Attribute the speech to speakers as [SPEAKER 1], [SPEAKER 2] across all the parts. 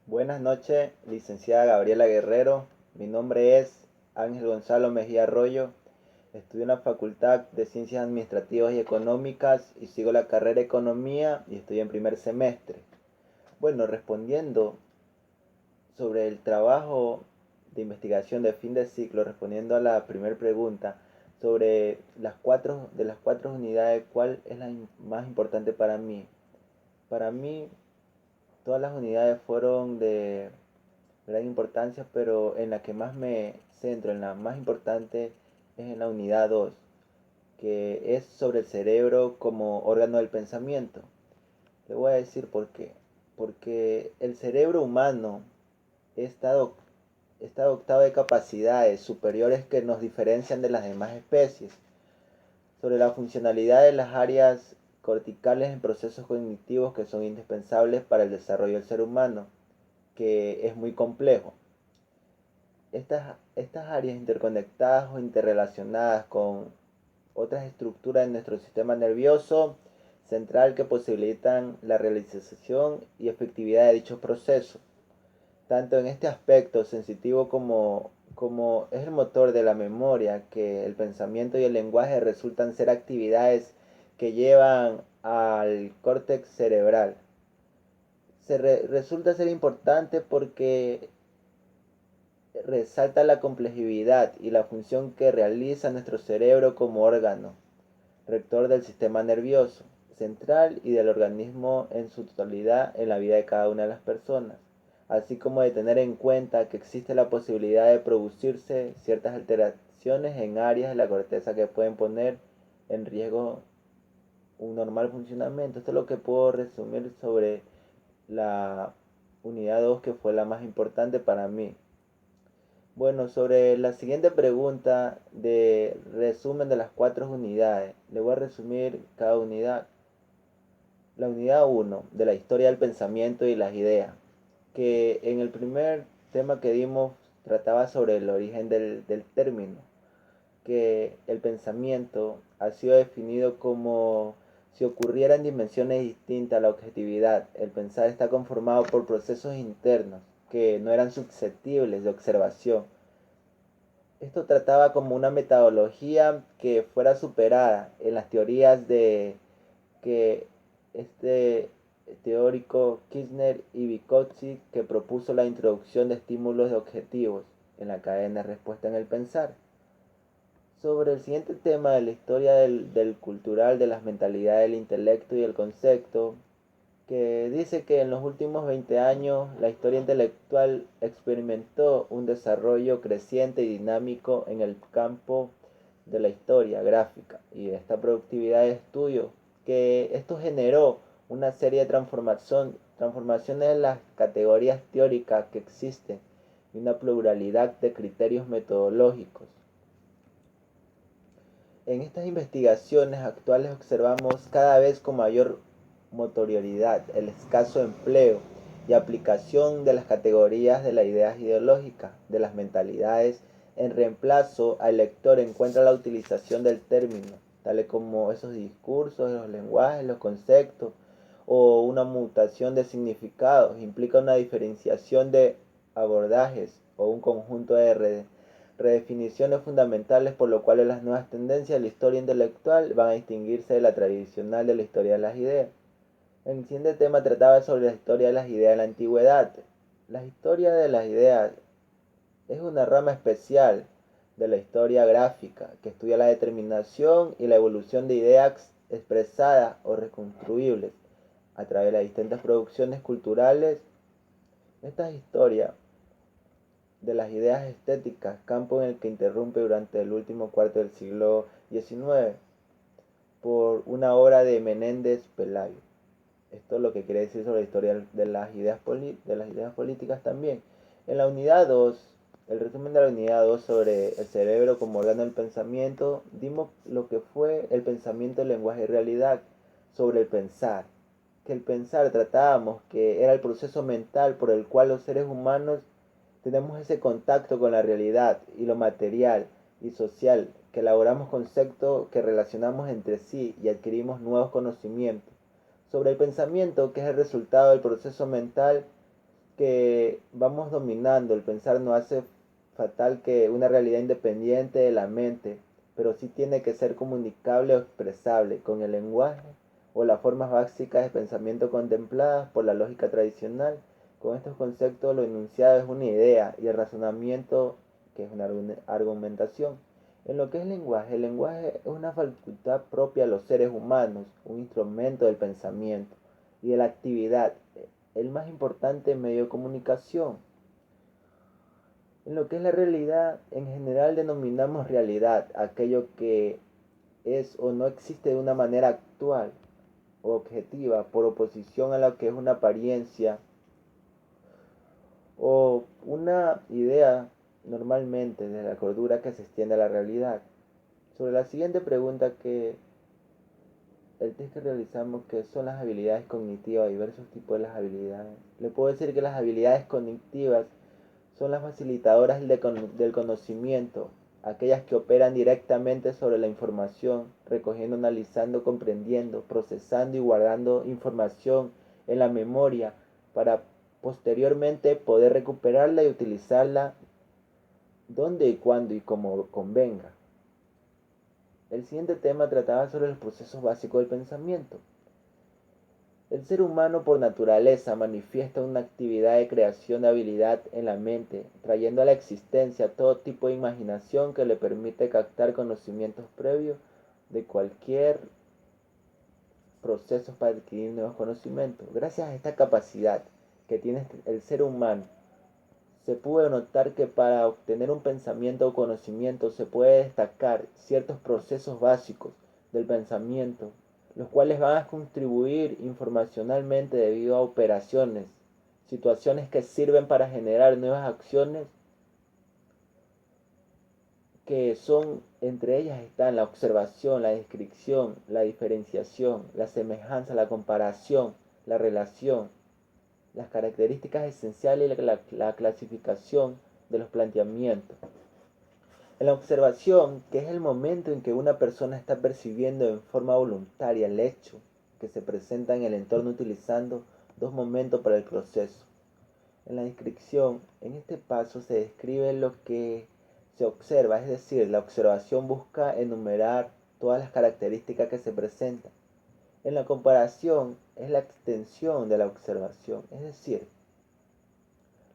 [SPEAKER 1] Buenas noches, licenciada Gabriela Guerrero. Mi nombre es Ángel Gonzalo Mejía Arroyo. Estudio en la Facultad de Ciencias Administrativas y Económicas y sigo la carrera Economía y estoy en primer semestre. Bueno, respondiendo sobre el trabajo de investigación de fin de ciclo, respondiendo a la primera pregunta sobre las cuatro unidades, ¿cuál es la más importante para mí? Para mí, todas las unidades fueron de gran importancia, pero en la que más me centro, en la más importante, es en la unidad 2, que es sobre el cerebro como órgano del pensamiento. Le voy a decir por qué. Porque el cerebro humano está, está dotado de capacidades superiores que nos diferencian de las demás especies. Sobre la funcionalidad de las áreas corticales en procesos cognitivos que son indispensables para el desarrollo del ser humano, que es muy complejo. Estas áreas interconectadas o interrelacionadas con otras estructuras de nuestro sistema nervioso central que posibilitan la realización y efectividad de dichos procesos. Tanto en este aspecto sensitivo como es el motor de la memoria, que el pensamiento y el lenguaje resultan ser actividades que llevan al córtex cerebral. Resulta ser importante porque resalta la complejidad y la función que realiza nuestro cerebro como órgano rector del sistema nervioso central y del organismo en su totalidad en la vida de cada una de las personas, así como de tener en cuenta que existe la posibilidad de producirse ciertas alteraciones en áreas de la corteza que pueden poner en riesgo un normal funcionamiento. Esto es lo que puedo resumir sobre la unidad 2, que fue la más importante para mí. Bueno, sobre la siguiente pregunta de resumen de las cuatro unidades, le voy a resumir cada unidad. La unidad uno de la historia del pensamiento y las ideas, que en el primer tema que dimos trataba sobre el origen del término, que el pensamiento ha sido definido como si ocurriera en dimensiones distintas a la objetividad. El pensar está conformado por procesos internos que no eran susceptibles de observación. Esto trataba como una metodología que fuera superada en las teorías de que este teórico Kirchner y Vygotsky, que propuso la introducción de estímulos de objetivos en la cadena de respuesta en el pensar. Sobre el siguiente tema de la historia del cultural, de las mentalidades, del intelecto y el concepto, que dice que en los últimos 20 años la historia intelectual experimentó un desarrollo creciente y dinámico en el campo de la historia gráfica y de esta productividad de estudio, que esto generó una serie de transformaciones en las categorías teóricas que existen y una pluralidad de criterios metodológicos. En estas investigaciones actuales observamos cada vez con mayor notoriedad el escaso empleo y aplicación de las categorías de las ideas ideológicas, de las mentalidades, en reemplazo al lector encuentra la utilización del término, tales como esos discursos, los lenguajes, los conceptos, o una mutación de significados, implica una diferenciación de abordajes o un conjunto de redefiniciones fundamentales, por lo cual las nuevas tendencias de la historia intelectual van a distinguirse de la tradicional de la historia de las ideas. El siguiente tema trataba sobre la historia de las ideas de la antigüedad. La historia de las ideas es una rama especial de la historia gráfica que estudia la determinación y la evolución de ideas expresadas o reconstruibles a través de las distintas producciones culturales. Esta historia de las ideas estéticas, campo en el que interrumpe durante el último cuarto del siglo XIX por una obra de Menéndez Pelayo. Esto es lo que quiere decir sobre la historia de las ideas políticas también. En la unidad 2, el resumen de la unidad 2 sobre el cerebro como órgano del pensamiento, dimos lo que fue el pensamiento, el lenguaje y realidad sobre el pensar. Que el pensar tratábamos que era el proceso mental por el cual los seres humanos tenemos ese contacto con la realidad y lo material y social, que elaboramos conceptos que relacionamos entre sí y adquirimos nuevos conocimientos. Sobre el pensamiento, que es el resultado del proceso mental que vamos dominando. El pensar no hace fatal que una realidad independiente de la mente, pero sí tiene que ser comunicable o expresable con el lenguaje o las formas básicas de pensamiento contempladas por la lógica tradicional. Con estos conceptos lo enunciado es una idea y el razonamiento, que es una argumentación. En lo que es el lenguaje es una facultad propia de los seres humanos, un instrumento del pensamiento y de la actividad, el más importante medio de comunicación. En lo que es la realidad, en general denominamos realidad aquello que es o no existe de una manera actual o objetiva, por oposición a lo que es una apariencia o una idea normalmente de la cordura que se extiende a la realidad. Sobre la siguiente pregunta, que el test que realizamos, que son las habilidades cognitivas, diversos tipos de las habilidades, le puedo decir que las habilidades cognitivas son las facilitadoras del conocimiento, aquellas que operan directamente sobre la información, recogiendo, analizando, comprendiendo, procesando y guardando información en la memoria para posteriormente poder recuperarla y utilizarla donde y cuando y como convenga. El siguiente tema trataba sobre los procesos básicos del pensamiento. El ser humano por naturaleza manifiesta una actividad de creación de habilidad en la mente, trayendo a la existencia todo tipo de imaginación que le permite captar conocimientos previos de cualquier proceso para adquirir nuevos conocimientos. Gracias a esta capacidad que tiene el ser humano, se pudo notar que para obtener un pensamiento o conocimiento se puede destacar ciertos procesos básicos del pensamiento, los cuales van a contribuir informacionalmente debido a operaciones, situaciones que sirven para generar nuevas acciones, que son, entre ellas están la observación, la descripción, la diferenciación, la semejanza, la comparación, la relación, las características esenciales y la clasificación de los planteamientos. En la observación, que es el momento en que una persona está percibiendo en forma voluntaria el hecho que se presenta en el entorno utilizando dos momentos para el proceso. En la descripción, en este paso se describe lo que se observa, es decir, la observación busca enumerar todas las características que se presentan. En la comparación es la extensión de la observación, es decir,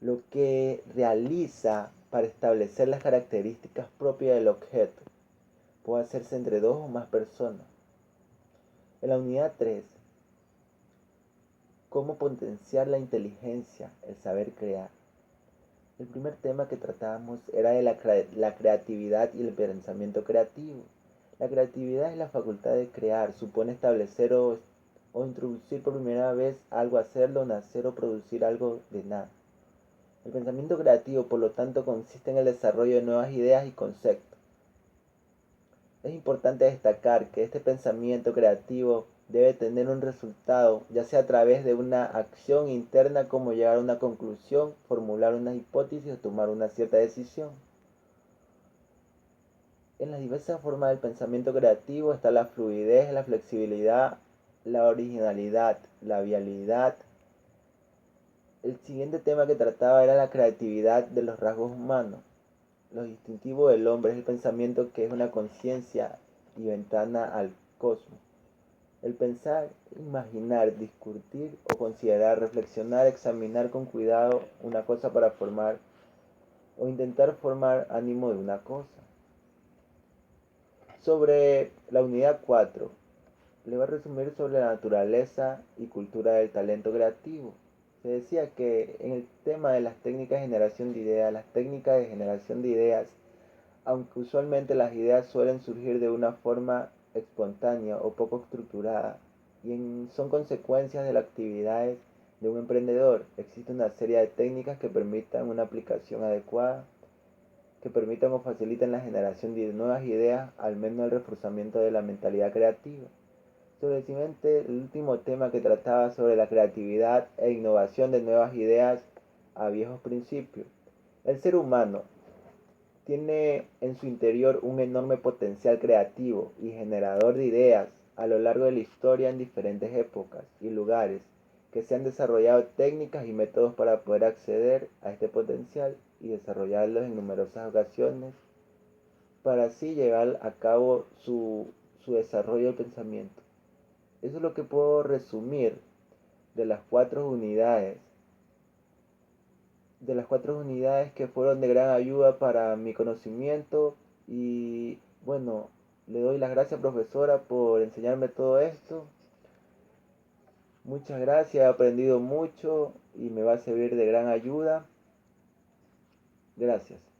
[SPEAKER 1] lo que realiza para establecer las características propias del objeto. Puede hacerse entre dos o más personas. En la unidad 3, cómo potenciar la inteligencia, el saber crear. El primer tema que tratábamos era de la creatividad y el pensamiento creativo. La creatividad es la facultad de crear, supone establecer o introducir por primera vez algo, hacerlo, nacer o producir algo de nada. El pensamiento creativo, por lo tanto, consiste en el desarrollo de nuevas ideas y conceptos. Es importante destacar que este pensamiento creativo debe tener un resultado, ya sea a través de una acción interna como llegar a una conclusión, formular una hipótesis o tomar una cierta decisión. En las diversas formas del pensamiento creativo está la fluidez, la flexibilidad, la originalidad, la vialidad. El siguiente tema que trataba era la creatividad de los rasgos humanos. Lo distintivo del hombre es el pensamiento, que es una conciencia y ventana al cosmos. El pensar, imaginar, discutir o considerar, reflexionar, examinar con cuidado una cosa para formar o intentar formar ánimo de una cosa. Sobre la unidad 4, le voy a resumir sobre la naturaleza y cultura del talento creativo. Se decía que en el tema de las técnicas de generación de ideas, las técnicas de generación de ideas, aunque usualmente las ideas suelen surgir de una forma espontánea o poco estructurada y son consecuencias de las actividades de un emprendedor, existe una serie de técnicas que permitan una aplicación adecuada, que permitan o faciliten la generación de nuevas ideas, al menos el reforzamiento de la mentalidad creativa. Sobre el siguiente, el último tema que trataba sobre la creatividad e innovación de nuevas ideas a viejos principios. El ser humano tiene en su interior un enorme potencial creativo y generador de ideas a lo largo de la historia en diferentes épocas y lugares, que se han desarrollado técnicas y métodos para poder acceder a este potencial y desarrollarlos en numerosas ocasiones para así llevar a cabo su desarrollo del pensamiento. Eso es lo que puedo resumir de las cuatro unidades que fueron de gran ayuda para mi conocimiento. Y bueno, le doy las gracias, profesora, por enseñarme todo esto. Muchas gracias, he aprendido mucho y me va a servir de gran ayuda. Gracias.